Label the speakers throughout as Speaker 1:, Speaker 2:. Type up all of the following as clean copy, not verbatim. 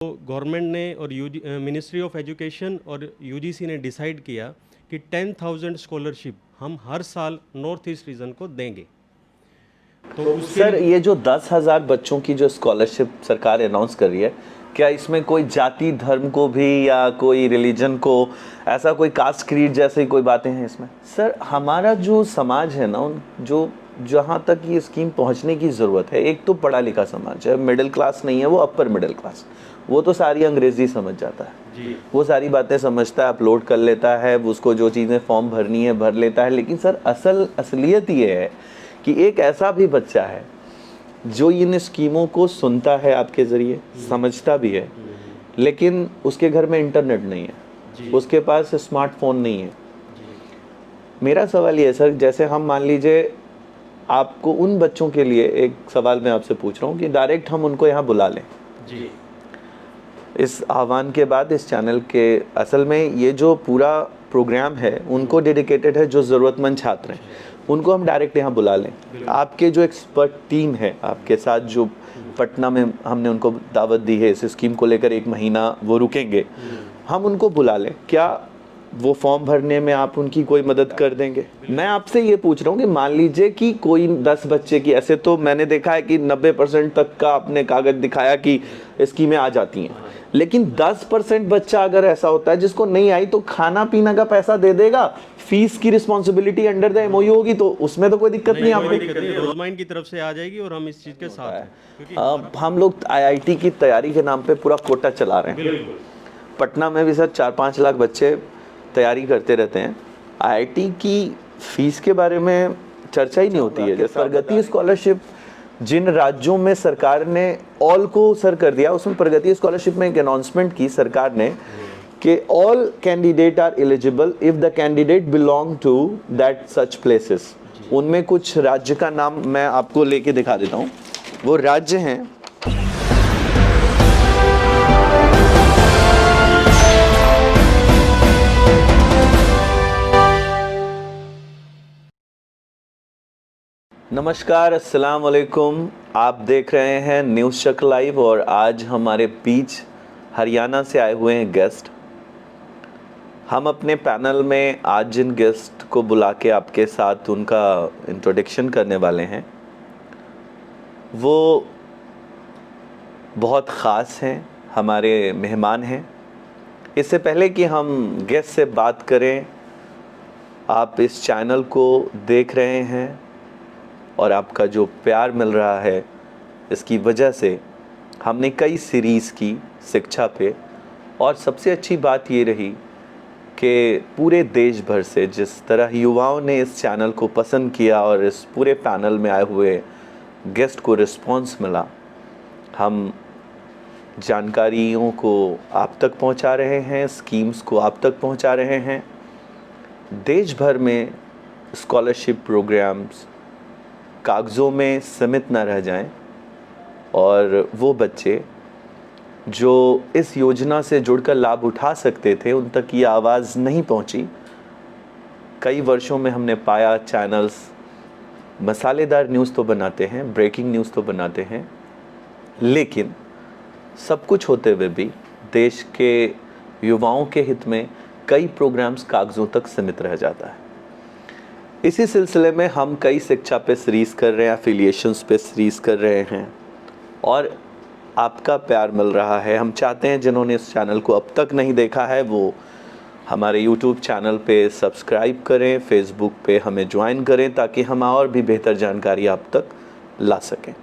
Speaker 1: तो गवर्नमेंट ने और मिनिस्ट्री ऑफ एजुकेशन और यूजीसी ने डिसाइड किया कि 10,000 स्कॉलरशिप हम हर साल नॉर्थ ईस्ट रीजन को देंगे। तो उसके
Speaker 2: सर, ये जो 10,000 बच्चों की जो स्कॉलरशिप सरकार अनाउंस कर रही है, क्या इसमें कोई जाति धर्म को भी या कोई रिलीजन को, ऐसा कोई कास्ट क्रीड जैसी कोई बातें हैं इसमें? सर, हमारा जो समाज है ना, जो जहाँ तक ये स्कीम पहुँचने की ज़रूरत है, एक तो पढ़ा लिखा समाज है, मिडिल क्लास नहीं है, वो अपर मिडिल क्लास, वो तो सारी अंग्रेजी समझ जाता है
Speaker 1: जी।
Speaker 2: वो सारी बातें समझता है, अपलोड कर लेता है, उसको जो चीज़ें फॉर्म भरनी है भर लेता है। लेकिन सर, असलियत ये है कि एक ऐसा भी बच्चा है जो इन स्कीमों को सुनता है आपके ज़रिए, समझता भी है, लेकिन उसके घर में इंटरनेट नहीं है, उसके पास स्मार्टफोन नहीं है। मेरा सवाल ये है सर, जैसे हम मान लीजिए आपको उन बच्चों के लिए एक सवाल मैं आपसे पूछ रहा हूँ कि डायरेक्ट हम उनको यहाँ बुला लें
Speaker 1: जी।
Speaker 2: इस आह्वान के बाद, इस चैनल के, असल में ये जो पूरा प्रोग्राम है उनको डेडिकेटेड है, जो ज़रूरतमंद छात्र हैं उनको हम डायरेक्ट यहाँ बुला लें। आपके जो एक्सपर्ट टीम है आपके साथ, जो पटना में हमने उनको दावत दी है इस स्कीम को लेकर, 1 महीना वो रुकेंगे, हम उनको बुला लें, क्या वो फॉर्म भरने में आप उनकी कोई मदद कर देंगे? मैं आपसे ये पूछ रहा हूँ कि मान लीजिए कि कोई 10 बच्चे की, ऐसे तो मैंने देखा है कि 90% तक का आपने कागज दिखाया कि स्कीमें आ जाती हैं, लेकिन 10% बच्चा अगर ऐसा होता है जिसको नहीं आई, तो खाना पीना का पैसा दे देगा, फीस की रिस्पॉन्सिबिलिटी अंडर द एमओयू होगी, तो उसमें तो कोई दिक्कत नहीं आपको।
Speaker 1: रोजमाइन की तरफ से आ जाएगी और हम इस चीज़ के साथ हैं, क्योंकि
Speaker 2: हम लोग आईआईटी की तैयारी के नाम पे पूरा कोटा चला रहे हैं। पटना में भी सर 4-5 लाख बच्चे तैयारी करते रहते हैं। आईआईटी की फीस के बारे में चर्चा ही नहीं होती है। जैसे प्रगति स्कॉलरशिप जिन राज्यों में सरकार ने ऑल को सर कर दिया, उसमें प्रगति स्कॉलरशिप में एक अनाउंसमेंट की सरकार ने कि all candidate are eligible if the candidate belong to that such places. उनमें कुछ राज्य का नाम मैं आपको लेके दिखा देता हूँ। वो राज्य हैं नमस्कार, अस्सलाम वालेकुम। आप देख रहे हैं न्यूज़ चक लाइव और आज हमारे बीच हरियाणा से आए हुए हैं गेस्ट। हम अपने पैनल में आज जिन गेस्ट को बुला के आपके साथ उनका इंट्रोडक्शन करने वाले हैं वो बहुत ख़ास हैं, हमारे मेहमान हैं। इससे पहले कि हम गेस्ट से बात करें, आप इस चैनल को देख रहे हैं और आपका जो प्यार मिल रहा है, इसकी वजह से हमने कई सीरीज़ की शिक्षा पे, और सबसे अच्छी बात ये रही कि पूरे देश भर से जिस तरह युवाओं ने इस चैनल को पसंद किया और इस पूरे पैनल में आए हुए गेस्ट को रिस्पांस मिला, हम जानकारियों को आप तक पहुंचा रहे हैं, स्कीम्स को आप तक पहुंचा रहे हैं। देश भर में स्कॉलरशिप प्रोग्राम्स कागज़ों में सीमित ना रह जाएं और वो बच्चे जो इस योजना से जुड़कर लाभ उठा सकते थे, उन तक ये आवाज़ नहीं पहुंची। कई वर्षों में हमने पाया चैनल्स मसालेदार न्यूज़ तो बनाते हैं, ब्रेकिंग न्यूज़ तो बनाते हैं, लेकिन सब कुछ होते हुए भी देश के युवाओं के हित में कई प्रोग्राम्स कागज़ों तक सीमित रह जाता है। इसी सिलसिले में हम कई शिक्षा पे सीरीज़ कर रहे हैं, एफिलिएशंस पे सीरीज़ कर रहे हैं और आपका प्यार मिल रहा है। हम चाहते हैं जिन्होंने इस चैनल को अब तक नहीं देखा है वो हमारे यूट्यूब चैनल पे सब्सक्राइब करें, फेसबुक पे हमें ज्वाइन करें, ताकि हम और भी बेहतर जानकारी आप तक ला सकें।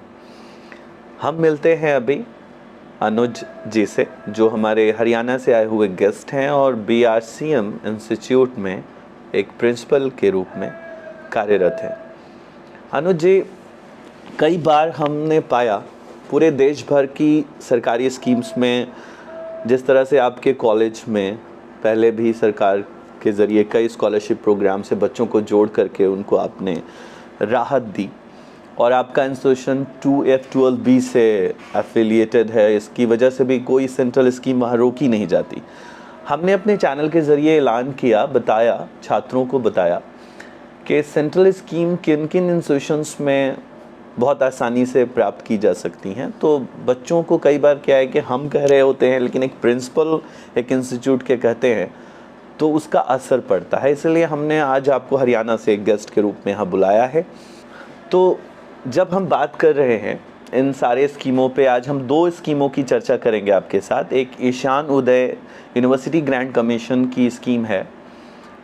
Speaker 2: हम मिलते हैं अभी अनुज जी से, जो हमारे हरियाणा से आए हुए गेस्ट हैं और BRCM इंस्टीट्यूट में एक प्रिंसिपल के रूप में कार्यरत है। अनुज जी, कई बार हमने पाया पूरे देश भर की सरकारी स्कीम्स में, जिस तरह से आपके कॉलेज में पहले भी सरकार के ज़रिए कई स्कॉलरशिप प्रोग्राम से बच्चों को जोड़ करके उनको आपने राहत दी, और आपका इंस्टीट्यूशन 2F12B से एफिलिएटेड है, इसकी वजह से भी कोई सेंट्रल स्कीम वहाँ रोकी नहीं जाती। हमने अपने चैनल के ज़रिए ऐलान किया, बताया, छात्रों को बताया कि सेंट्रल स्कीम किन किन इंस्टीट्यूशंस में बहुत आसानी से प्राप्त की जा सकती हैं। तो बच्चों को कई बार क्या है कि हम कह रहे होते हैं लेकिन एक प्रिंसिपल एक इंस्टीट्यूट के कहते हैं तो उसका असर पड़ता है, इसलिए हमने आज आपको हरियाणा से एक गेस्ट के रूप में यहाँ बुलाया है। तो जब हम बात कर रहे हैं इन सारे स्कीमों पे, आज हम 2 स्कीमों की चर्चा करेंगे आपके साथ। एक Ishan Uday university grant commission की स्कीम है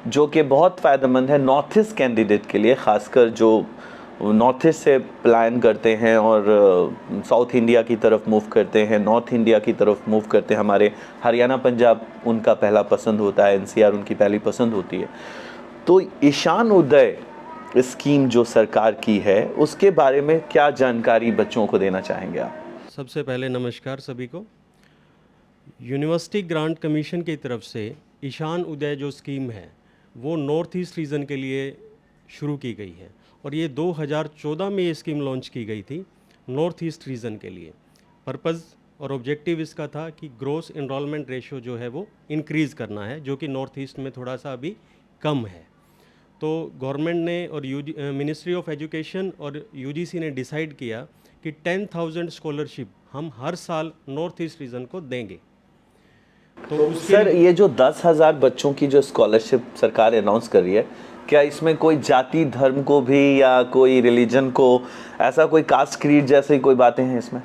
Speaker 2: जो कि बहुत फ़ायदेमंद है नॉर्थ ईस्ट कैंडिडेट के लिए, ख़ासकर जो नॉर्थ ईस्ट से प्लान करते हैं और साउथ इंडिया की तरफ मूव करते हैं, नॉर्थ इंडिया की तरफ मूव करते हैं। हमारे हरियाणा पंजाब उनका पहला पसंद होता है, एनसीआर उनकी पहली पसंद होती है। तो ईशान उदय स्कीम जो सरकार की है उसके बारे में क्या जानकारी बच्चों को देना चाहेंगे आप?
Speaker 1: सबसे पहले नमस्कार सभी को। यूनिवर्सिटी ग्रांट कमीशन की तरफ से ईशान उदय जो स्कीम है वो नॉर्थ ईस्ट रीजन के लिए शुरू की गई है और ये 2014 में ये स्कीम लॉन्च की गई थी नॉर्थ ईस्ट रीजन के लिए। पर्पज़ और ऑब्जेक्टिव इसका था कि ग्रोस इनरोलमेंट रेशियो जो है वो इंक्रीज़ करना है, जो कि नॉर्थ ईस्ट में थोड़ा सा अभी कम है। तो गवर्नमेंट ने और मिनिस्ट्री ऑफ एजुकेशन और यूजीसी ने डिसाइड किया कि 10,000 स्कॉलरशिप हम हर साल नॉर्थ ईस्ट रीजन को देंगे। तो
Speaker 2: सर, ये जो 10,000 बच्चों की जो स्कॉलरशिप सरकार अनाउंस कर रही है, क्या इसमें कोई जाति धर्म को भी या कोई रिलीजन को, ऐसा कोई कास्ट क्रीड जैसी कोई बातें हैं इसमें?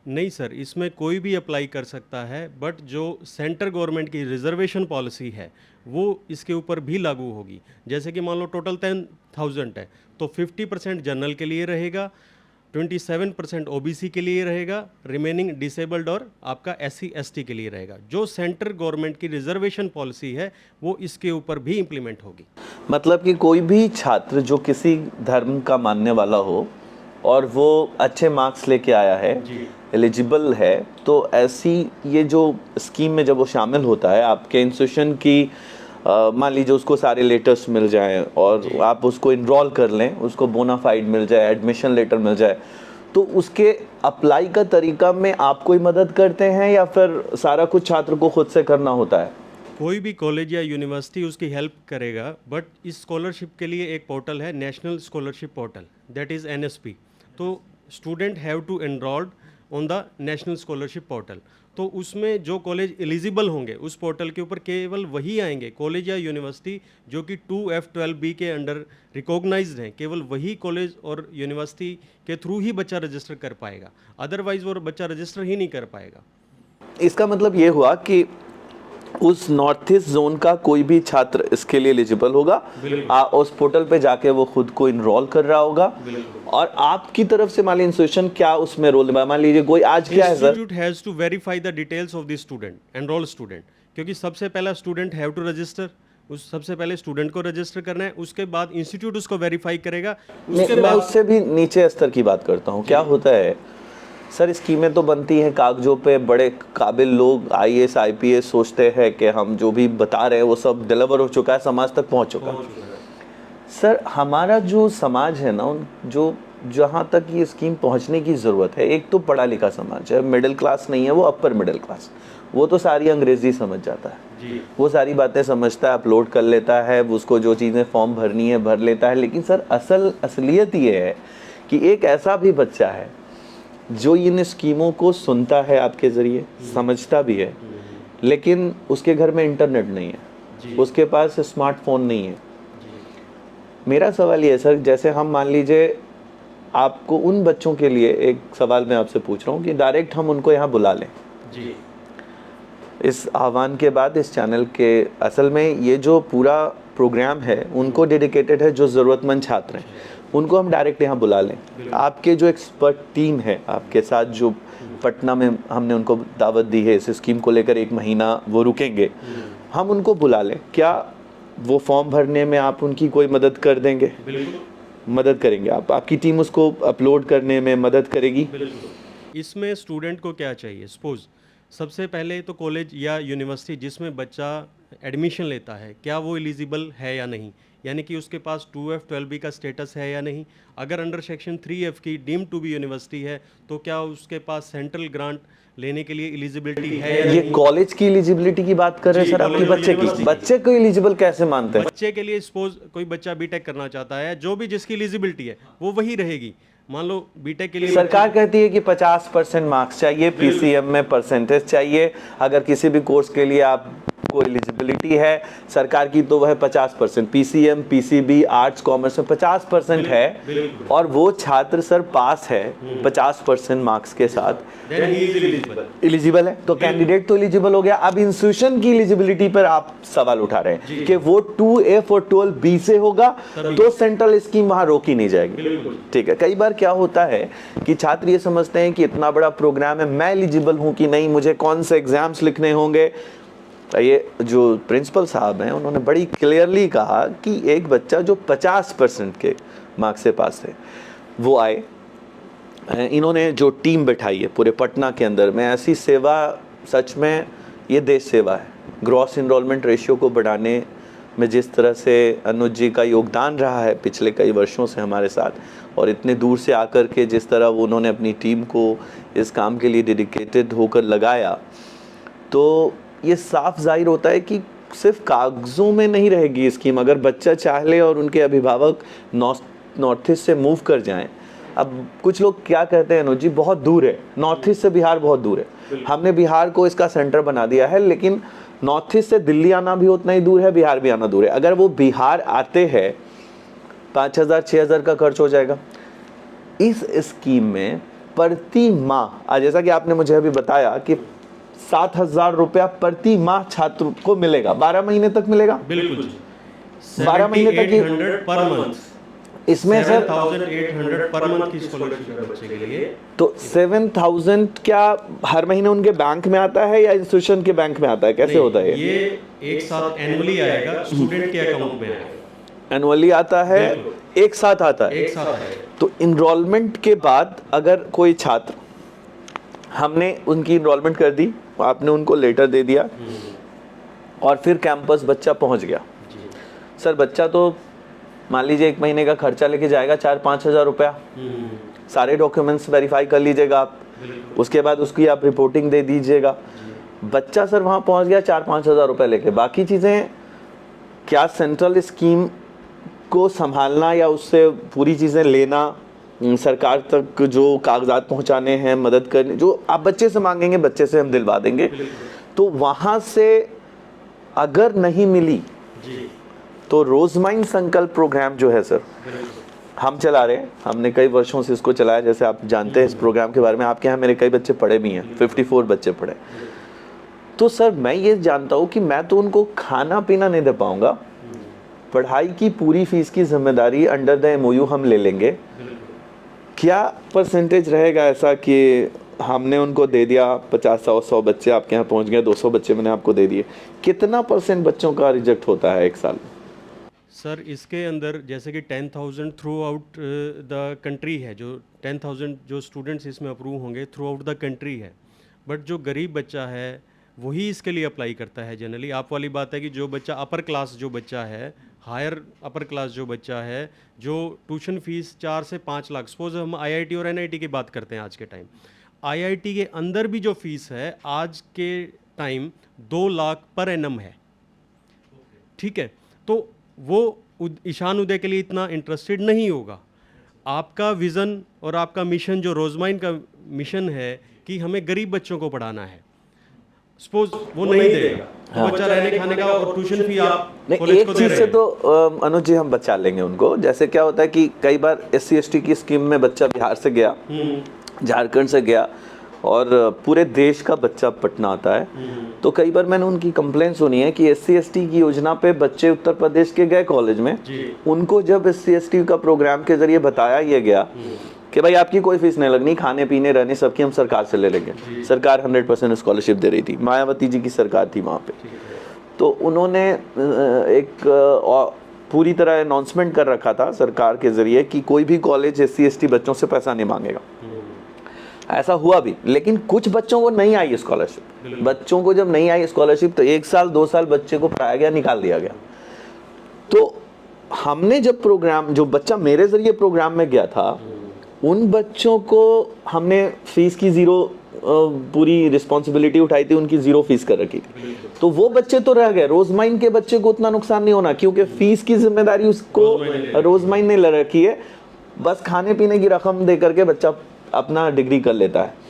Speaker 1: नहीं सर, इसमें कोई भी अप्लाई कर सकता है, बट जो सेंटर गवर्नमेंट की रिजर्वेशन पॉलिसी है वो इसके ऊपर भी लागू होगी। जैसे कि मान लो टोटल 10,000 है तो 50% जनरल के लिए रहेगा, 27% ओबीसी के लिए रहेगा, रिमेनिंग डिसेबल्ड और आपका SC ST के लिए रहेगा। जो सेंटर गवर्नमेंट की रिजर्वेशन पॉलिसी है वो इसके ऊपर भी इम्प्लीमेंट होगी।
Speaker 2: मतलब कि कोई भी छात्र जो किसी धर्म का मानने वाला हो और वो अच्छे मार्क्स लेके आया है, एलिजिबल है, तो ऐसी ये जो स्कीम में जब वो शामिल होता है, आपके इंस्टीट्यूशन की मान लीजिए उसको सारे लेटर्स मिल जाएं और आप उसको इनरोल कर लें, उसको बोनाफाइड मिल जाए, एडमिशन लेटर मिल जाए, तो उसके अप्लाई का तरीका में आप कोई मदद करते हैं या फिर सारा कुछ छात्र को खुद से करना होता है?
Speaker 1: कोई भी कॉलेज या यूनिवर्सिटी उसकी हेल्प करेगा, बट इस स्कॉलरशिप के लिए एक पोर्टल है, national scholarship portal, that is NSP। तो student have to enrolled on the national scholarship portal. तो उसमें जो कॉलेज एलिजिबल होंगे उस पोर्टल के ऊपर केवल वही आएंगे, कॉलेज या यूनिवर्सिटी जो कि 2F12B के अंडर रिकॉग्नाइज्ड हैं, केवल वही कॉलेज और यूनिवर्सिटी के थ्रू ही बच्चा रजिस्टर कर पाएगा, अदरवाइज वो बच्चा रजिस्टर ही नहीं कर पाएगा।
Speaker 2: इसका मतलब ये हुआ कि उस नॉर्थ ईस्ट जोन का कोई भी छात्र इसके लिए एलिजिबल होगा, उस पोर्टल पे जाके वो खुद को इनरोल कर रहा होगा और आपकी तरफ से मान लीजिए इंस्टीट्यूशन क्या उसमें रोल निभा, मान लीजिए कोई आज क्या है sir?
Speaker 1: Institute has to verify the details of the student, enrol student, क्योंकि सबसे पहला स्टूडेंट हैव टू रजिस्टर, उस सबसे पहले स्टूडेंट को रजिस्टर करना है, उसके बाद इंस्टीट्यूट उसको वेरीफाई करेगा।
Speaker 2: मैं उससे भी नीचे स्तर की बात करता हूँ। क्या होता है सर, स्कीमें तो बनती हैं कागजों पे, बड़े काबिल लोग IAS IPS सोचते हैं कि हम जो भी बता रहे हैं वो सब डिलीवर हो चुका है, समाज तक पहुंच चुका है। सर, हमारा जो समाज है ना, जो जहाँ तक ये स्कीम पहुँचने की ज़रूरत है, एक तो पढ़ा लिखा समाज है, मिडिल क्लास नहीं है, वो अपर मिडिल क्लास, वो तो सारी अंग्रेज़ी समझ जाता है, वो सारी बातें समझता है, अपलोड कर लेता है, उसको जो चीज़ें फॉर्म भरनी है भर लेता है। लेकिन सर असलियत ये है कि एक ऐसा भी बच्चा है जो इन स्कीमों को सुनता है आपके ज़रिए, समझता भी है, लेकिन उसके घर में इंटरनेट नहीं है, उसके पास स्मार्टफोन नहीं है। मेरा सवाल ये है सर, जैसे हम मान लीजिए आपको उन बच्चों के लिए एक सवाल मैं आपसे पूछ रहा हूँ कि डायरेक्ट हम उनको यहाँ बुला लें
Speaker 1: जी।
Speaker 2: इस आह्वान के बाद इस चैनल के, असल में ये जो पूरा प्रोग्राम है उनको डेडिकेटेड है जो ज़रूरतमंद छात्र हैं, उनको हम डायरेक्ट यहाँ बुला लें। आपके जो एक्सपर्ट टीम है आपके साथ, जो पटना में हमने उनको दावत दी है इस स्कीम को लेकर, 1 महीना वो रुकेंगे, हम उनको बुला लें, क्या वो फॉर्म भरने में आप उनकी कोई मदद कर देंगे? मदद करेंगे आप, आपकी टीम उसको अपलोड करने में मदद करेगी?
Speaker 1: इसमें स्टूडेंट को क्या चाहिए, सपोज सबसे पहले तो कॉलेज या यूनिवर्सिटी जिसमें बच्चा एडमिशन लेता है, क्या वो एलिजिबल है या नहीं, यानी कि उसके पास 2F12B का स्टेटस है या नहीं। अगर अंडर सेक्शन 3F की डीम्ड टू बी यूनिवर्सिटी है तो क्या उसके पास सेंट्रल ग्रांट लेने के लिए एलिजिबिलिटी है या
Speaker 2: ये
Speaker 1: नहीं।
Speaker 2: कॉलेज की एलिजिबिलिटी की बात कर रहे हैं सर, आपके बच्चे की? बच्चे को एलिजिबल कैसे मानते हैं?
Speaker 1: बच्चे के लिए सपोज कोई बच्चा बीटेक करना चाहता है, जो भी जिसकी एलिजिबिलिटी है वो वही रहेगी। मान लो बीटेक के लिए
Speaker 2: सरकार कहती है कि 50% मार्क्स चाहिए, पीसीएम में परसेंटेज चाहिए, अगर किसी भी कोर्स के लिए आपको एलिजिबिलिटी है सरकार की तो वह 50%, पीसीएम पीसीबी आर्ट्स कॉमर्स में 50% है और वो छात्र सर पास है 50% मार्क्स के साथ, एलिजिबल है, तो कैंडिडेट तो एलिजिबल हो गया। अब इंस्टीट्यूशन की एलिजिबिलिटी पर आप सवाल उठा रहे हैं कि वो 2F और 12B से होगा तो सेंट्रल स्कीम वहां रोकी नहीं जाएगी। ठीक है, कई बार क्या होता है कि छात्र ये समझते हैं कि इतना बड़ा प्रोग्राम है, मैं एलिजिबल हूं कि नहीं, मुझे कौन से एग्जाम्स लिखने होंगे। ये जो प्रिंसिपल साहब हैं उन्होंने बड़ी क्लियरली कहा कि एक बच्चा जो 50% के मार्क्स से पास है वो आए। इन्होंने जो टीम बैठाई है पूरे पटना के अंदर में, ऐसी सेवा, सच में ये देश सेवा है। ग्रॉस इनरोलमेंट रेशियो को बढ़ाने में जिस तरह से अनुज जी का योगदान रहा है पिछले कई वर्षों से हमारे साथ, और इतने दूर से आकर के जिस तरह उन्होंने अपनी टीम को इस काम के लिए डेडिकेटेड होकर लगाया, तो ये साफ जाहिर होता है कि सिर्फ कागज़ों में नहीं रहेगी स्कीम। अगर बच्चा चाह ले और उनके अभिभावक नॉर्थ ईस्ट से मूव कर जाएं। अब कुछ लोग क्या कहते हैं अनुज जी, बहुत दूर है, नॉर्थ ईस्ट से बिहार बहुत दूर है, हमने बिहार को इसका सेंटर बना दिया है, लेकिन नॉर्थ ईस्ट से दिल्ली आना भी उतना ही दूर है, बिहार भी आना दूर है। अगर वो बिहार आते हैं 5,000-6,000 का खर्च हो जाएगा। इस स्कीम में प्रति माह, आज जैसा कि आपने मुझे अभी बताया कि 7,000 रुपया प्रति माह छात्र को मिलेगा, 12 महीने तक मिलेगा।
Speaker 1: बिल्कुल
Speaker 2: 12 महीने तक ही
Speaker 1: पर मंथ,
Speaker 2: इसमें सर
Speaker 1: 7,800 पर मंथ की स्कॉलरशिप है बच्चे के लिए।
Speaker 2: तो 7,000 क्या हर महीने उनके बैंक में आता है या इंस्टीट्यूशन के बैंक में आता है, कैसे होता है
Speaker 1: ये एक साथ एनुअली आएगा, स्टूडेंट के अकाउंट में आएगा।
Speaker 2: एनुअली आता है, एक साथ आता है,
Speaker 1: एक साथ आएगा।
Speaker 2: तो इनरोलमेंट के बाद अगर कोई छात्र, हमने उनकी इनरोलमेंट कर दी, आपने उनको लेटर दे दिया और फिर कैंपस बच्चा पहुंच गया। सर बच्चा तो मान लीजिए 1 महीने का खर्चा लेके जाएगा 4-5 हज़ार रुपया, सारे डॉक्यूमेंट्स वेरीफाई कर लीजिएगा आप, उसके बाद उसकी आप रिपोर्टिंग दे दीजिएगा। बच्चा सर वहाँ पहुँच गया 4-5 हज़ार रुपये लेके, बाकी चीज़ें क्या सेंट्रल स्कीम को संभालना या उससे पूरी चीज़ें लेना, सरकार तक जो कागजात पहुँचाने हैं, मदद करने, जो आप बच्चे से मांगेंगे बच्चे से हम दिलवा देंगे। तो वहाँ से अगर नहीं मिली तो रोजमाइन संकल्प प्रोग्राम जो है सर हम चला रहे हैं, हमने कई वर्षों से इसको चलाया, जैसे आप जानते हैं इस प्रोग्राम के बारे में, आपके यहाँ मेरे कई बच्चे पढ़े भी हैं, 54 बच्चे पढ़े। तो सर मैं ये जानता हूँ कि मैं तो उनको खाना पीना नहीं दे पाऊंगा, पढ़ाई की पूरी फीस की जिम्मेदारी अंडर द MOU हम ले लेंगे। क्या परसेंटेज रहेगा ऐसा कि हमने उनको दे दिया 50-100 बच्चे आपके यहाँ पहुँच गए, 200 बच्चे मैंने आपको दे दिए, कितना % बच्चों का रिजेक्ट होता है एक साल?
Speaker 1: सर इसके अंदर जैसे कि 10,000 थ्रू आउट द कंट्री है, जो 10,000 जो स्टूडेंट्स इसमें अप्रूव होंगे थ्रू आउट द कंट्री है, बट जो गरीब बच्चा है वही इसके लिए अप्लाई करता है जनरली। आप वाली बात है कि जो बच्चा अपर क्लास जो बच्चा है, हायर अपर क्लास जो बच्चा है, जो ट्यूशन फीस 4 से 5 लाख, सपोज हम IIT और NIT की बात करते हैं आज के टाइम, IIT के अंदर भी जो फीस है आज के टाइम 2 लाख पर एनम है। ठीक है, तो वो ईशान उदय के लिए इतना इंटरेस्टेड नहीं होगा। आपका विज़न और आपका मिशन, जो रोजमाइन का मिशन है कि हमें गरीब बच्चों को पढ़ाना है, सपोज वो नहीं देगा तो बच्चा रहने खाने का और ट्यूशन फी आप कॉलेज
Speaker 2: एक
Speaker 1: को दे
Speaker 2: चीज
Speaker 1: रहे
Speaker 2: से
Speaker 1: हैं।
Speaker 2: तो अनुज जी हम बचा लेंगे उनको। जैसे क्या होता है कि कई बार SC/ST की स्कीम में बच्चा बिहार से गया, झारखंड से गया और पूरे देश का बच्चा पटना आता है, तो कई बार मैंने उनकी कंप्लेंट सुनी है कि SC/ST की योजना पे बच्चे उत्तर प्रदेश के गए कॉलेज में, उनको जब SC/ST का प्रोग्राम के जरिए बताया ये गया कि भाई आपकी कोई फीस नहीं लगनी, खाने पीने रहने सबकी हम सरकार से ले लेंगे, सरकार 100% स्कॉलरशिप दे रही थी, मायावती जी की सरकार थी वहाँ पे, तो उन्होंने एक पूरी तरह अनाउंसमेंट कर रखा था सरकार के जरिए कि कोई भी कॉलेज SC/ST बच्चों से पैसा नहीं मांगेगा। ऐसा हुआ भी, लेकिन कुछ बच्चों को नहीं आई स्कॉलरशिप। बच्चों को जब नहीं आई स्कॉलरशिप तो 1 साल 2 साल बच्चे को पढ़ाया गया, निकाल दिया गया। तो हमने जब प्रोग्राम, जो बच्चा मेरे जरिए प्रोग्राम में गया था, उन बच्चों को हमने फीस की ज़ीरो पूरी रिस्पॉन्सिबिलिटी उठाई थी, उनकी 0 फीस कर रखी थी, तो वो बच्चे तो रह गए। रोजमाइन के बच्चे को उतना नुकसान नहीं होना क्योंकि फीस की जिम्मेदारी उसको रोजमाइन ने ले रखी है। बस खाने पीने की रकम दे करके बच्चा अपना डिग्री कर लेता है।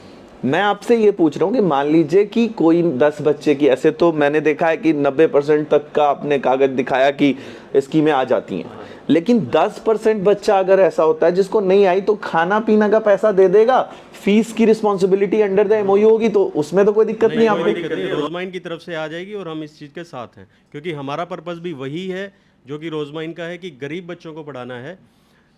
Speaker 2: मैं आपसे ये पूछ रहा हूँ कि मान लीजिए कि कोई 10 बच्चे की, ऐसे तो मैंने देखा है कि 90% तक का आपने कागज दिखाया कि स्कीमें आ जाती हैं, लेकिन 10% बच्चा अगर ऐसा होता है जिसको नहीं आई, तो खाना पीना का पैसा दे देगा, फीस की रिस्पॉन्सिबिलिटी अंडर द एमओयू होगी, तो उसमें तो कोई दिक्कत नहीं
Speaker 1: कोई
Speaker 2: आपको।
Speaker 1: दिक्कत नहीं, रोजमाइन की तरफ से आ जाएगी और हम इस चीज़ के साथ हैं, क्योंकि हमारा पर्पस भी वही है जो कि रोजमाइन का है, कि गरीब बच्चों को पढ़ाना है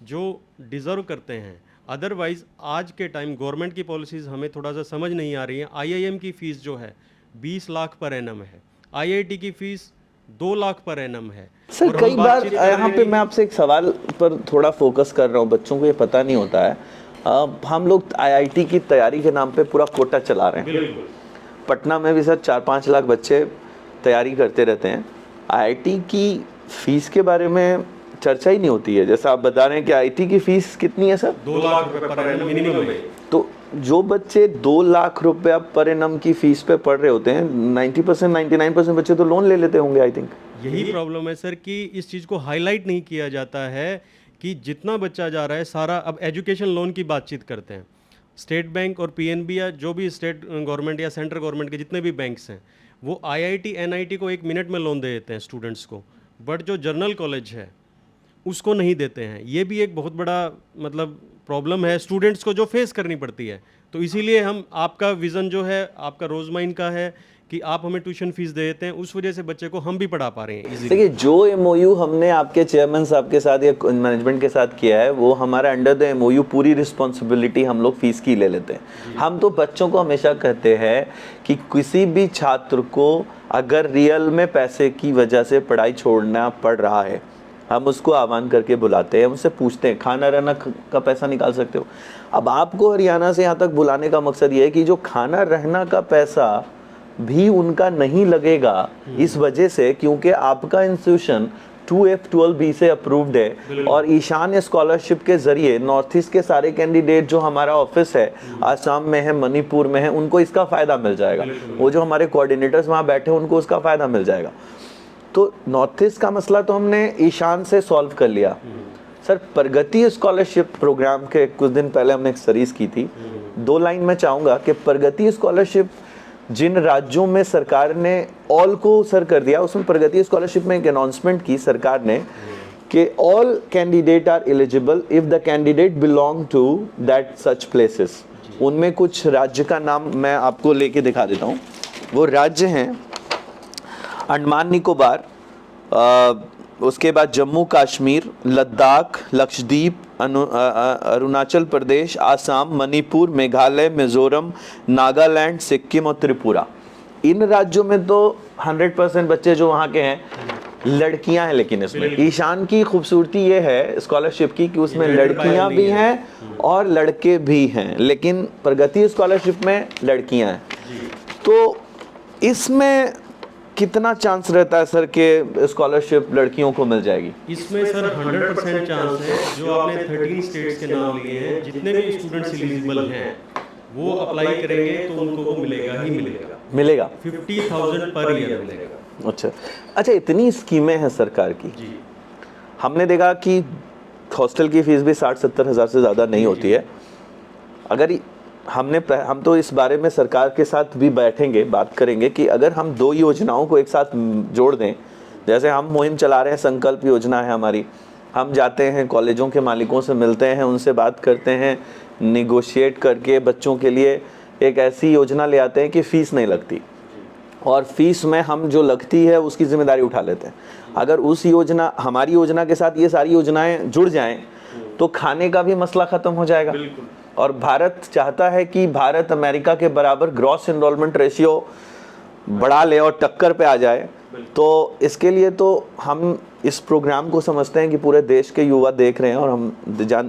Speaker 1: जो डिज़र्व करते हैं। अदरवाइज आज के टाइम गवर्नमेंट की पॉलिसीज़ हमें थोड़ा सा समझ नहीं आ रही हैं। आईआईएम की फ़ीस जो है 20 लाख पर एनम है, आईआईटी की फ़ीस 2 लाख पर एनम है।
Speaker 2: सर
Speaker 1: और
Speaker 2: कई
Speaker 1: हम
Speaker 2: बार
Speaker 1: बातचीत कर
Speaker 2: यहाँ
Speaker 1: रहे
Speaker 2: पे
Speaker 1: हैं
Speaker 2: मैं आपसे एक सवाल पर थोड़ा फोकस कर रहा हूँ, बच्चों को ये पता नहीं होता है। हम लोग आईआईटी की तैयारी के नाम पे पूरा कोटा चला रहे हैं।
Speaker 1: बिल्कुल।
Speaker 2: पटना में भी सर 4-5 लाख बच्चे तैयारी करते रहते हैं। आईआईटी की फीस के बारे में चर्चा ही नहीं होती है। जैसा आप बता रहे हैं कि आईआईटी की फीस कितनी है सर?
Speaker 1: 2 लाख रुपए पर एनम मिनिमम है।
Speaker 2: तो जो बच्चे 2 लाख रुपया पर एनम की फीस पे पढ़ रहे होते हैं, 90% 99% बच्चे तो लोन ले लेते होंगे आई थिंक।
Speaker 1: यही प्रॉब्लम है सर कि इस चीज़ को हाईलाइट नहीं किया जाता है कि जितना बच्चा जा रहा है सारा, अब एजुकेशन लोन की बातचीत करते हैं, स्टेट बैंक और पीएनबी या जो भी स्टेट गवर्नमेंट या सेंट्रल गवर्नमेंट के जितने भी बैंक्स हैं, वो आईआईटी एनआईटी को 1 मिनट में लोन दे देते हैं स्टूडेंट्स को, बट जो जर्नल कॉलेज है उसको नहीं देते हैं। ये भी एक बहुत बड़ा मतलब प्रॉब्लम है स्टूडेंट्स को जो फेस करनी पड़ती है। तो इसीलिए हम, आपका विज़न जो है आपका रोजमाइन का है कि आप हमें ट्यूशन फीस दे देते हैं, उस वजह से बच्चे को हम भी पढ़ा पा रहे हैं इजीली।
Speaker 2: देखिए, जो एमओयू हमने आपके चेयरमैन साहब के साथ या मैनेजमेंट के साथ किया है, वो हमारा अंडर द एमओयू पूरी रिस्पॉन्सिबिलिटी हम लोग फीस की ले लेते हैं। हम तो बच्चों को हमेशा कहते हैं कि किसी भी छात्र को अगर रियल में पैसे की वजह से पढ़ाई छोड़ना पड़ रहा है, हम उसको आह्वान करके बुलाते हैं, उनसे पूछते हैं खाना रहना का पैसा निकाल सकते हो। अब आपको हरियाणा से यहाँ तक बुलाने का मकसद ये है कि जो खाना रहना का पैसा भी उनका नहीं लगेगा, इस वजह से क्योंकि आपका इंस्टीट्यूशन 2F12B से अप्रूव्ड है, और ईशान स्कॉलरशिप के जरिए नॉर्थ ईस्ट के सारे कैंडिडेट जो हमारा ऑफिस है आसाम में है, मणिपुर में है, उनको इसका फ़ायदा मिल जाएगा। वो जो हमारे कोऑर्डिनेटर्स वहाँ बैठे हैं उनको उसका फ़ायदा मिल जाएगा। तो नॉर्थ ईस्ट का मसला तो हमने ईशान से सॉल्व कर लिया। सर, प्रगति स्कॉलरशिप प्रोग्राम के कुछ दिन पहले हमने एक सीरीज की थी। 2 लाइन में चाहूँगा कि प्रगति स्कॉलरशिप जिन राज्यों में सरकार ने ऑल को सर कर दिया, उसमें प्रगति स्कॉलरशिप में एक अनाउंसमेंट की सरकार ने कि all candidate are eligible if the candidate belong to that such places. उनमें कुछ राज्य का नाम मैं आपको लेके दिखा देता हूँ। वो राज्य हैं अंडमान निकोबार, उसके बाद जम्मू कश्मीर, लद्दाख, लक्षद्वीप, अरुणाचल प्रदेश, आसाम, मणिपुर, मेघालय, मिजोरम, नागालैंड, सिक्किम और त्रिपुरा। इन राज्यों में तो 100% बच्चे जो वहाँ के हैं लड़कियां हैं, लेकिन इसमें ईशान की खूबसूरती ये है स्कॉलरशिप की कि उसमें लड़कियां भी हैं और लड़के भी हैं, लेकिन प्रगति स्कॉलरशिप में लड़कियां हैं। तो इसमें कितना चांस रहता है सर कि स्कॉलरशिप लड़कियों को मिल जाएगी?
Speaker 1: इसमें सर 100% चांस है। जो आपने 13 स्टेट्स के नाम लिए हैं, जितने भी स्टूडेंट्स एलिजिबल हैं वो अप्लाई करेंगे तो उनको मिलेगा ही मिलेगा। 50,000 पर ईयर मिलेगा।
Speaker 2: अच्छा, इतनी स्कीमें हैं सरकार की जी। हमने देखा कि हॉस्टल की फीस भी 60-70 हज़ार से ज़्यादा नहीं होती है। अगर हम तो इस बारे में सरकार के साथ भी बैठेंगे, बात करेंगे कि अगर हम 2 योजनाओं को एक साथ जोड़ दें, जैसे हम मुहिम चला रहे हैं, संकल्प योजना है हमारी, हम जाते हैं कॉलेजों के मालिकों से मिलते हैं, उनसे बात करते हैं, निगोशिएट करके बच्चों के लिए एक ऐसी योजना ले आते हैं कि फ़ीस नहीं लगती, और फीस में हम जो लगती है उसकी जिम्मेदारी उठा लेते हैं। अगर उस योजना, हमारी योजना के साथ ये सारी योजनाएं जुड़ जाएं तो खाने का भी मसला ख़त्म हो जाएगा। और भारत चाहता है कि भारत अमेरिका के बराबर ग्रॉस एनरोलमेंट रेशियो बढ़ा ले और टक्कर पे आ जाए। तो इसके लिए तो हम इस प्रोग्राम को समझते हैं कि पूरे देश के युवा देख रहे हैं, और हम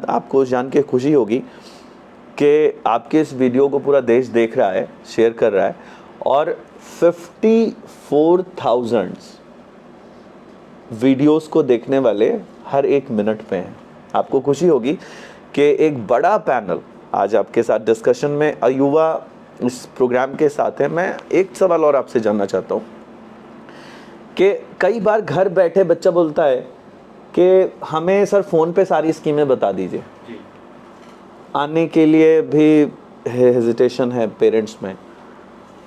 Speaker 2: आपको जान के खुशी होगी कि आपके इस वीडियो को पूरा देश देख रहा है, शेयर कर रहा है, और 54,000 वीडियोस को देखने वाले हर 1 मिनट पे हैं। आपको खुशी होगी कि एक बड़ा पैनल आज आपके साथ डिस्कशन में युवा इस प्रोग्राम के साथ है। मैं एक सवाल और आपसे जानना चाहता हूँ कि कई बार घर बैठे बच्चा बोलता है कि हमें सर फ़ोन पे सारी स्कीमें बता दीजिए।
Speaker 1: जी।
Speaker 2: आने के लिए भी हेजिटेशन है पेरेंट्स में,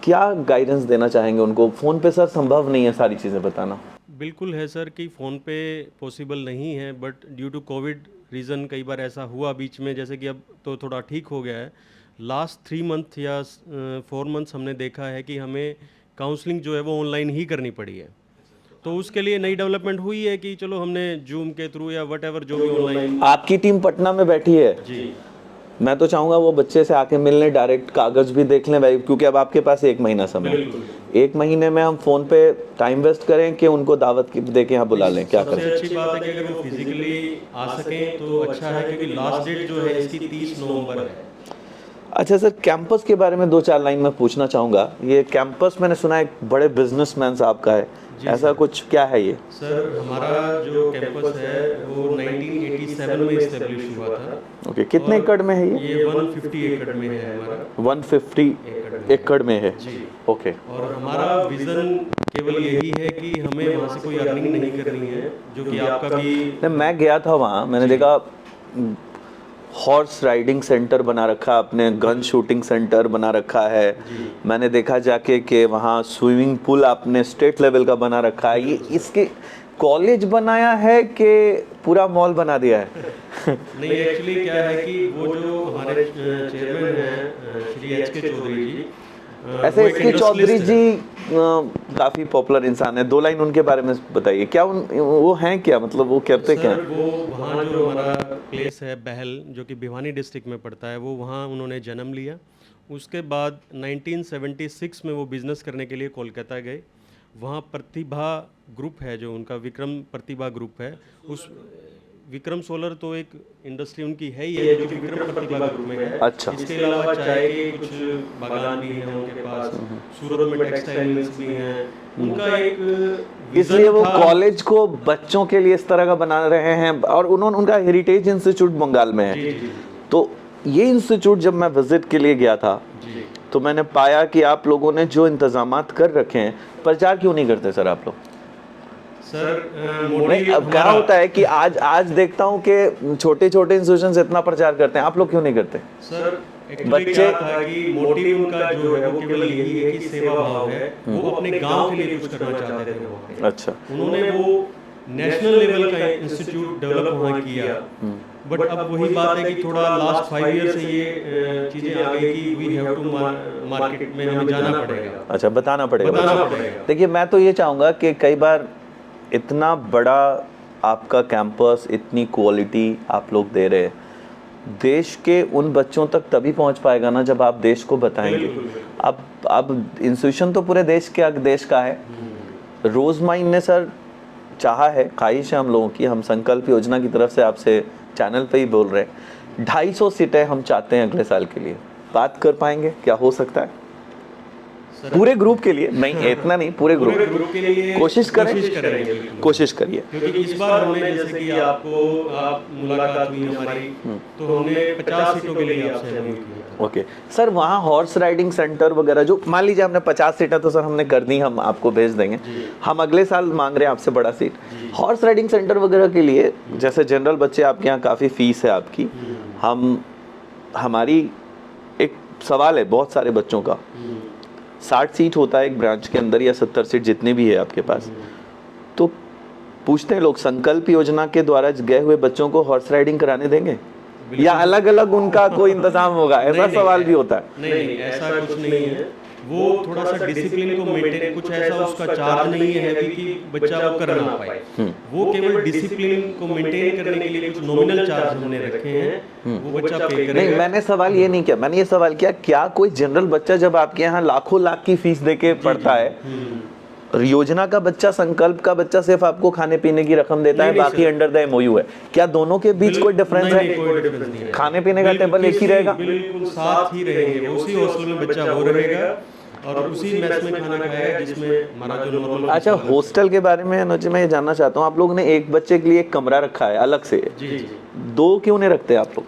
Speaker 2: क्या गाइडेंस देना चाहेंगे उनको? फ़ोन पे सर संभव नहीं है सारी चीज़ें बताना।
Speaker 1: बिल्कुल है सर कि फ़ोन पे पॉसिबल नहीं है, but due to COVID reason कई बार ऐसा हुआ बीच में, जैसे कि अब तो थोड़ा ठीक हो गया है। लास्ट 3 मंथ या 4 मंथ्स हमने देखा है कि हमें काउंसलिंग जो है वो ऑनलाइन ही करनी पड़ी है। तो उसके लिए नई डेवलपमेंट हुई है कि चलो हमने जूम के थ्रू या वट जो भी ऑनलाइन।
Speaker 2: आपकी टीम पटना में बैठी है।
Speaker 1: जी।
Speaker 2: मैं तो चाहूँगा वो बच्चे से आके मिलने, डायरेक्ट कागज़ भी देख लें भाई, क्योंकि अब आपके पास 1 महीना समय
Speaker 1: बिल्कुल।
Speaker 2: है। 1 महीने में हम फ़ोन पे टाइम वेस्ट करें कि उनको दावत दे के यहाँ बुला लें, क्या
Speaker 1: सबसे
Speaker 2: करें?
Speaker 1: अच्छी बात है कि अगर वो फिजिकली आ सकें तो अच्छा है, क्योंकि लास्ट डेट जो है इसकी 30 नवंबर है।
Speaker 2: अच्छा सर, कैंपस के बारे में 2-4 लाइन में पूछना चाहूँगा। ये कैंपस मैंने सुना है एक बड़े बिजनेसमैन साहब का है, ऐसा कुछ क्या है ये?
Speaker 1: सर हमारा जो कैंपस है वो 1987 में इस्टेब्लिश हुआ था।
Speaker 2: ओके, कितने
Speaker 1: और
Speaker 2: एकड़ में है ये?
Speaker 1: ये 150 एकड़ में है हमारा।
Speaker 2: 150 एकड़ में है।
Speaker 1: जी।
Speaker 2: ओके।
Speaker 1: और हमारा विज़न केवल यही है कि हमें वहाँ से कोई अर्निंग नहीं करनी है, जो कि आपका भी।
Speaker 2: नहीं, मैं गया था वहाँ, मैंने देखा हॉर्स राइडिंग सेंटर बना रखा, आपने गन शूटिंग सेंटर बना रखा है। मैंने देखा जाके कि वहाँ स्विमिंग पूल आपने स्टेट लेवल का बना रखा है। ये इसके कॉलेज बनाया है कि पूरा मॉल बना दिया है?
Speaker 1: नहीं, एक्चुअली क्या है कि वो जो हमारे चेयरमैन हैं श्री एच.के. चौधरी जी,
Speaker 2: ऐसे
Speaker 1: वो एक
Speaker 2: एस.के. चौधरी
Speaker 1: इंडस्ट्रियलिस्ट
Speaker 2: जी काफ़ी पॉपुलर इंसान है, 2 लाइन उनके बारे में बताइए। क्या वो हैं क्या, मतलब वो करते क्या
Speaker 1: सर
Speaker 2: हैं?
Speaker 1: वो वहाँ जो हमारा प्लेस है बहल, जो कि भिवानी डिस्ट्रिक्ट में पड़ता है, वो वहाँ उन्होंने जन्म लिया। उसके बाद 1976 में वो बिज़नेस करने के लिए कोलकाता गए। वहाँ प्रतिभा ग्रुप है, जो उनका विक्रम प्रतिभा ग्रुप है, उस विक्रम सोलर तो एक इंडस्ट्री उनकी है ही है, जो कि विक्रम प्रतिभा ग्रुप में है।
Speaker 2: अच्छा।
Speaker 1: इसके अलावा चाय के कुछ बागान भी हैं उनके पास, सूरत में टेक्सटाइल मिल्स भी हैं। उनका एक
Speaker 2: इसलिए
Speaker 1: विजन
Speaker 2: वो
Speaker 1: था।
Speaker 2: कॉलेज को बच्चों के लिए इस तरह का बना रहे हैं, और उन्होंने उनका हेरिटेज इंस्टीट्यूट बंगाल में
Speaker 1: जी
Speaker 2: है।
Speaker 1: जी
Speaker 2: तो ये इंस्टीट्यूट जब मैं विजिट के लिए गया था
Speaker 1: जी।
Speaker 2: तो मैंने पाया कि आप लोगों ने जो इंतजामात कर रखे हैं, प्रचार क्यों नहीं करते सर आप लोग?
Speaker 1: सर
Speaker 2: नहीं,
Speaker 1: मोटिव
Speaker 2: अब क्या
Speaker 1: हमारा।
Speaker 2: होता है कि आज देखता हूँ कि छोटे छोटे इंस्टीट्यूशंस इतना प्रचार करते हैं, आप लोग क्यों नहीं करते?
Speaker 1: सर एक्चुअली
Speaker 2: बच्चे-
Speaker 1: क्या था कि मोटिव उनका जो है वो केवल यही है कि सेवा भाव है। वो अपने गांव के लिए कुछ करना चाहते थे वहाँ पे।
Speaker 2: अच्छा।
Speaker 1: उन्होंने वो नेशनल लेवल का इंस्टीट्यूट डेवलप वहाँ किया। बट अब वही बात है कि थोड़ा लास्ट 5 ईयर से ये चीज़ें आ गई कि वी हैव टू मार्केट में हमें जाना पड़ेगा।
Speaker 2: अच्छा, बताना पड़ेगा।
Speaker 1: बताना पड़ेगा।
Speaker 2: देखिए, मैं तो ये चाहूँगा कि कई बार इतना बड़ा आपका कैंपस, इतनी क्वालिटी आप लोग दे रहे हैं, देश के उन बच्चों तक तभी पहुंच पाएगा ना जब आप देश को बताएंगे। अब इंस्टीट्यूशन तो पूरे देश का है। रोजमाइन ने सर चाहा है, ख्वाहिश है हम लोगों की, हम संकल्प योजना की तरफ से आपसे चैनल पे ही बोल रहे हैं, 250 सीटें हम चाहते हैं अगले साल के लिए। बात कर पाएंगे? क्या हो सकता है पूरे ग्रुप के लिए? नहीं, इतना नहीं, पूरे ग्रुप
Speaker 1: के लिए
Speaker 2: कोशिश करेंगे। कोशिश करिए।
Speaker 1: क्योंकि इस बार हमने, जैसे कि आप मुलाकात हुई हमारी, तो हमने 50 सीटों के लिए आपसे एमओयू किया था।
Speaker 2: ओके सर, वहाँ हॉर्स राइडिंग सेंटर वगैरह, जो मान लीजिए हमने 50 सीटें तो सर हमने कर दी, हम आपको भेज देंगे। हम अगले साल मांग रहे हैं आपसे बड़ा सीट। हॉर्स राइडिंग सेंटर वगैरह के लिए, जैसे जनरल बच्चे आपके यहाँ काफ़ी फीस है आपकी, हमारी एक सवाल है बहुत सारे बच्चों का, 60 सीट होता है एक ब्रांच के अंदर, या 70 सीट जितनी भी है आपके पास, तो पूछते हैं लोग, संकल्प योजना के द्वारा गए हुए बच्चों को हॉर्स राइडिंग कराने देंगे या अलग अलग उनका कोई इंतजाम होगा? ऐसा सवाल भी होता है।
Speaker 1: नहीं, ऐसा कुछ नहीं है। वो थोड़ा सा डिसिप्लिन को मेंटेन, कुछ ऐसा उसका चार्ज नहीं है हैवी कि बच्चा वो कर ना पाए। वो केवल डिसिप्लिन को मेंटेन करने के लिए कुछ नॉमिनल चार्ज हमने रखे हैं, वो बच्चा पे करेगा।
Speaker 2: नहीं, मैंने सवाल ये नहीं किया, मैंने ये सवाल किया, क्या कोई जनरल बच्चा जब आपके यहाँ लाखों लाख की फीस देके पढ़ता है, योजना का बच्चा, संकल्प का बच्चा सिर्फ आपको खाने पीने की रकम देता है, बाकी अंडर द एमओयू है, क्या दोनों के बीच कोई डिफरेंस है?
Speaker 1: कोई डिफरेंस नहीं है।
Speaker 2: खाने पीने का टेबल एक ही रहेगा?
Speaker 1: बिल्कुल साथ ही रहेंगे। उसी हॉस्टल में बच्चा वो रहेगा और उसी मेस में खाना खाएगा जिसमें हमारा जो नॉर्मल।
Speaker 2: अच्छा, हॉस्टल के बारे में अनुज मैं ये जानना चाहता हूँ, आप लोगों ने एक बच्चे के लिए एक कमरा रखा है अलग से,
Speaker 1: जी।
Speaker 2: 2 क्यों नहीं रखते आप लोग?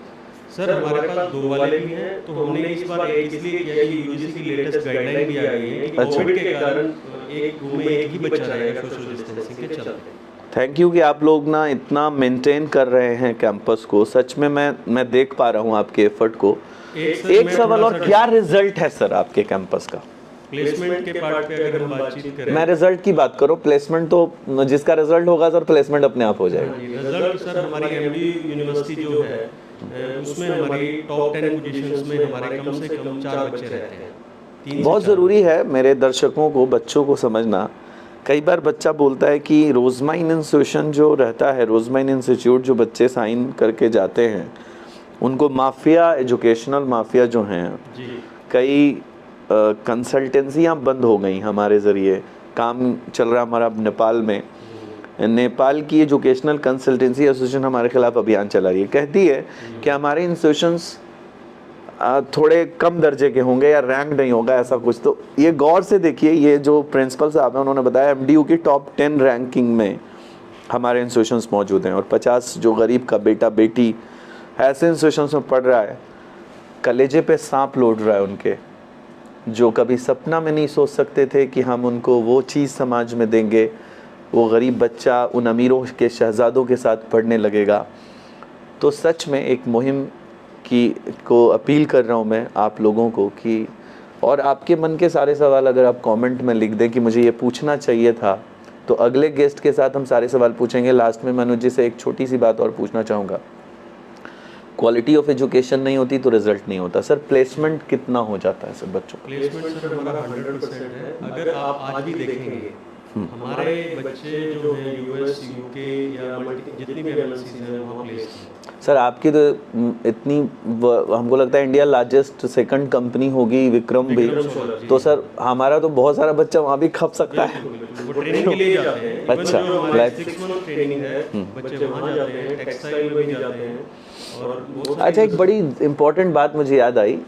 Speaker 1: सर हमारे पास 2 वाले भी हैं, तो हमने इस बार एक इसलिए किया कि यूजीसी की लेटेस्ट गाइडलाइन भी आ गई है कि कोविड के कारण एक रूम में एक ही बच्चा रहेगा सोशल डिस्टेंसिंग के चलते।
Speaker 2: थैंक यू कि आप लोग ना इतना मेंटेन कर रहे हैं कैंपस को। सच में मैं देख पा रहा हूँ आपके एफर्ट को। एक सवाल और, क्या रिजल्ट है सर आपके कैंपस का?
Speaker 1: प्लेसमेंट के पार्ट पे अगर हम बातचीत करें,
Speaker 2: मैं रिजल्ट की बात करूँ, प्लेसमेंट तो जिसका रिजल्ट होगा सर प्लेसमेंट अपने आप हो जाएगा।
Speaker 1: रिजल्ट सर हमारी एमडी यूनिवर्सिटी जो है उसमें हमारी टॉप 10 पोजीशंस में हमारे कम से कम 4 बच्चे रहते हैं। 3 से
Speaker 2: बहुत
Speaker 1: 4
Speaker 2: ज़रूरी है मेरे दर्शकों को, बच्चों को समझना। कई बार बच्चा बोलता है कि रोजमाइन इंस्टीट्यूशन जो रहता है, रोजमाइन इंस्टीट्यूट जो बच्चे साइन करके जाते हैं, उनको माफिया, एजुकेशनल माफिया जो हैं,
Speaker 1: जी
Speaker 2: कई कंसल्टेंसियाँ बंद हो गई हमारे ज़रिए। काम चल रहा हमारा नेपाल में। नेपाल की एजुकेशनल कंसल्टेंसी एसोसिएशन हमारे खिलाफ अभियान चला रही है, कहती है कि हमारे इंस्टीट्यूशंस थोड़े कम दर्जे के होंगे या रैंक नहीं होगा, ऐसा कुछ। तो ये गौर से देखिए, ये जो प्रिंसिपल साहब हैं उन्होंने बताया एमडीयू की टॉप 10 रैंकिंग में हमारे इंस्टीट्यूशंस मौजूद हैं। और 50 जो गरीब का बेटा बेटी ऐसे इंस्टीट्यूशंस में पढ़ रहा है, कलेजे पे सांप लौट रहा है उनके, जो कभी सपना में नहीं सोच सकते थे कि हम उनको वो चीज़ समाज में देंगे। वो गरीब बच्चा उन अमीरों के शहज़ादों के साथ पढ़ने लगेगा। तो सच में एक मुहिम को अपील कर रहा हूँ मैं आप लोगों को कि, और आपके मन के सारे सवाल अगर आप कमेंट में लिख दें कि मुझे ये पूछना चाहिए था, तो अगले गेस्ट के साथ हम सारे सवाल पूछेंगे। लास्ट में मनोज जी से एक छोटी सी बात और पूछना चाहूँगा। क्वालिटी ऑफ एजुकेशन नहीं होती तो रिजल्ट नहीं होता। सर प्लेसमेंट कितना हो जाता है सर बच्चों का?
Speaker 1: प्लेसमेंट सर हमारा 100% है। अगर आप आज भी देखेंगे हमारे बच्चे जो हैं यूएस, यूके या जितनी भी एमएनसीज हैं वहाँ प्लेस हैं।
Speaker 2: सर आपकी तो इतनी हमको लगता है इंडिया लार्जेस्ट सेकंड कंपनी होगी विक्रम भी, तो सर हमारा तो बहुत सारा बच्चा वहाँ भी खप सकता है।
Speaker 1: वो ट्रेनिंग के लिए जाते हैं।
Speaker 2: अच्छा,
Speaker 1: जो हमारी
Speaker 2: लाइफ
Speaker 1: 6 मंथ ट्रेनिंग है, बच्चे वहाँ जाते हैं, टेक्सटाइल में भी जाते हैं। और बहुत सारी
Speaker 2: अच्छा, एक बड़ी इम्पोर्टेंट बात मुझे याद आई,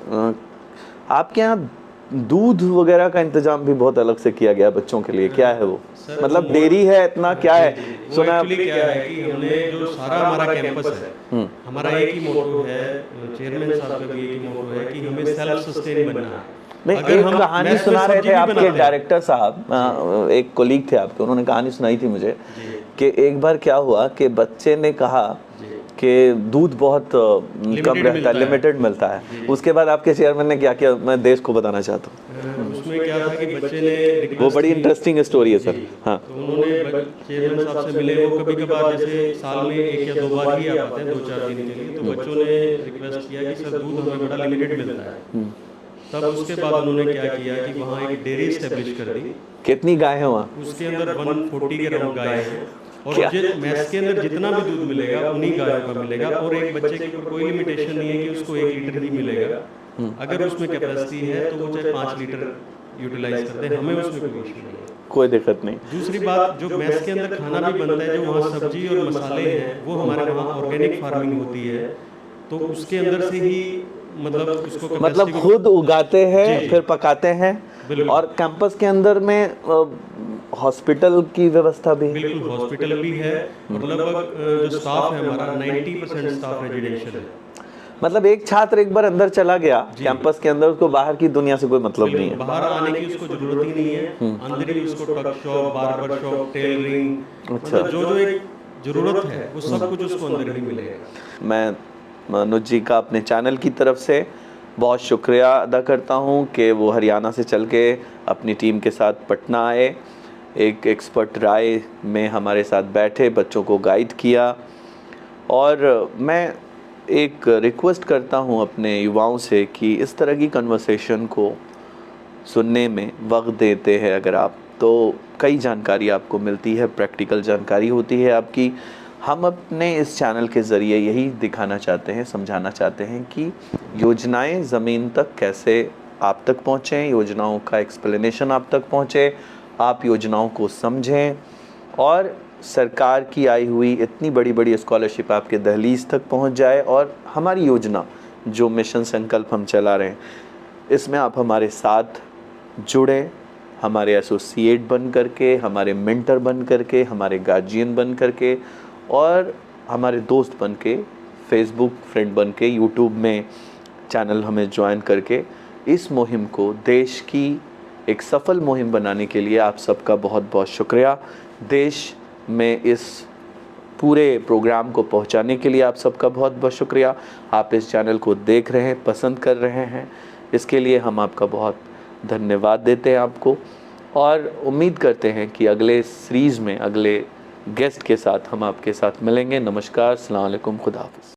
Speaker 2: आपके यहाँ दूध वगैरह का इंतजाम भी बहुत अलग से किया गया बच्चों के लिए, क्या है वो? मतलब डेयरी है इतना, क्या है?
Speaker 1: सुना एक्चुअली क्या है कि हमने जो सारा हमारा कैंपस है, हमारा एक ही मोटो है, चेयरमैन साहब का भी एक ही मोटो है कि हमें सेल्फ सस्टेन बनना है।
Speaker 2: मैं एक कहानी सुना रहे थे आपके डायरेक्टर साहब, एक कोलीग थे आपके, उन्होंने कहानी सुनाई थी मुझे कि एक बार क्या हुआ कि बच्चे ने कहा कि दूध बहुत कम रहता है, लिमिटेड मिलता है। उसके बाद आपके चेयरमैन ने क्या किया, मैं देश को बताना चाहता हूँ।
Speaker 1: उसमें क्या था कि बच्चे ने
Speaker 2: वो बड़ी इंटरेस्टिंग स्टोरी है सर। हाँ,
Speaker 1: तो उन्होंने चेयरमैन साहब से मिले। वो कभी कभार जैसे साल में 1 या 2 बार ही आ पाते हैं, 2-4 दिन के लिए। तो बच्चों ने रिक्वेस्ट किया कि सर दूध हमें बड़ा लिमिटेड मिलता है। तब उसके बाद उन्होंने क्या किया कि वहाँ एक डेयरी एस्टेब्लिश कर दी।
Speaker 2: कितनी गाय है वहाँ?
Speaker 1: उसके अंदर 140 के अराउंड गाय है। और मैस के अंदर जितना भी दूध मिलेगा उन्हीं गायों का मिलेगा। और एक बच्चे के ऊपर कोई लिमिटेशन नहीं है कि उसको 1 लीटर ही मिलेगा। अगर उसमें कैपेसिटी है तो वो चाहे 5 लीटर यूटिलाइज करते हैं, हमें उसमें कोई इशू नहीं है,
Speaker 2: कोई दिक्कत नहीं।
Speaker 1: दूसरी बात, जो मैस के अंदर खाना भी बनता है, जो वहाँ सब्जी और मसाले हैं, वो हमारे वहाँ ऑर्गेनिक फार्मिंग होती है। तो उसके अंदर से ही मतलब
Speaker 2: खुद उगाते हैं फिर पकाते हैं। और कैंपस के अंदर में हॉस्पिटल की व्यवस्था भी है।
Speaker 1: बिल्कुल, हॉस्पिटल भी है। और लगभग जो स्टाफ है हमारा 90% स्टाफ रेजिडेंशियल है।
Speaker 2: मतलब एक छात्र एक बार अंदर चला गया कैंपस के अंदर, उसको बाहर की दुनिया से कोई मतलब नहीं है,
Speaker 1: बाहर आने की उसको जरूरत ही नहीं है। अंदर ही उसको टक शॉप, बार्बर शॉप, टेलरिंग, मतलब जो एक जरूरत है वो सब कुछ उसको अंदर ही मिलेगा।
Speaker 2: मैं मनोज जी का अपने चैनल की तरफ से बहुत शुक्रिया अदा करता हूं कि वो हरियाणा से चल के अपनी टीम के साथ पटना आए, एक एक्सपर्ट राय में हमारे साथ बैठे, बच्चों को गाइड किया। और मैं एक रिक्वेस्ट करता हूं अपने युवाओं से कि इस तरह की कन्वर्सेशन को सुनने में वक्त देते हैं अगर आप, तो कई जानकारी आपको मिलती है, प्रैक्टिकल जानकारी होती है आपकी। हम अपने इस चैनल के ज़रिए यही दिखाना चाहते हैं, समझाना चाहते हैं कि योजनाएं ज़मीन तक कैसे आप तक पहुँचें, योजनाओं का एक्सप्लेनेशन आप तक पहुँचे, आप योजनाओं को समझें और सरकार की आई हुई इतनी बड़ी बड़ी स्कॉलरशिप आपके दहलीज तक पहुँच जाए। और हमारी योजना जो मिशन संकल्प हम चला रहे हैं, इसमें आप हमारे साथ जुड़े, हमारे एसोसिएट बन करके, हमारे मेंटर बन करके, हमारे गार्जियन बन करके और हमारे दोस्त बन के, फेसबुक फ्रेंड बन के, यूट्यूब में चैनल हमें ज्वाइन करके इस मुहिम को देश की एक सफल मुहिम बनाने के लिए आप सबका बहुत बहुत शुक्रिया। देश में इस पूरे प्रोग्राम को पहुंचाने के लिए आप सबका बहुत बहुत शुक्रिया। आप इस चैनल को देख रहे हैं, पसंद कर रहे हैं, इसके लिए हम आपका बहुत धन्यवाद देते हैं आपको, और उम्मीद करते हैं कि अगले सीरीज़ में अगले गेस्ट के साथ हम आपके साथ मिलेंगे। नमस्कार, अस्सलाम वालेकुम, खुदा हाफ़िज़।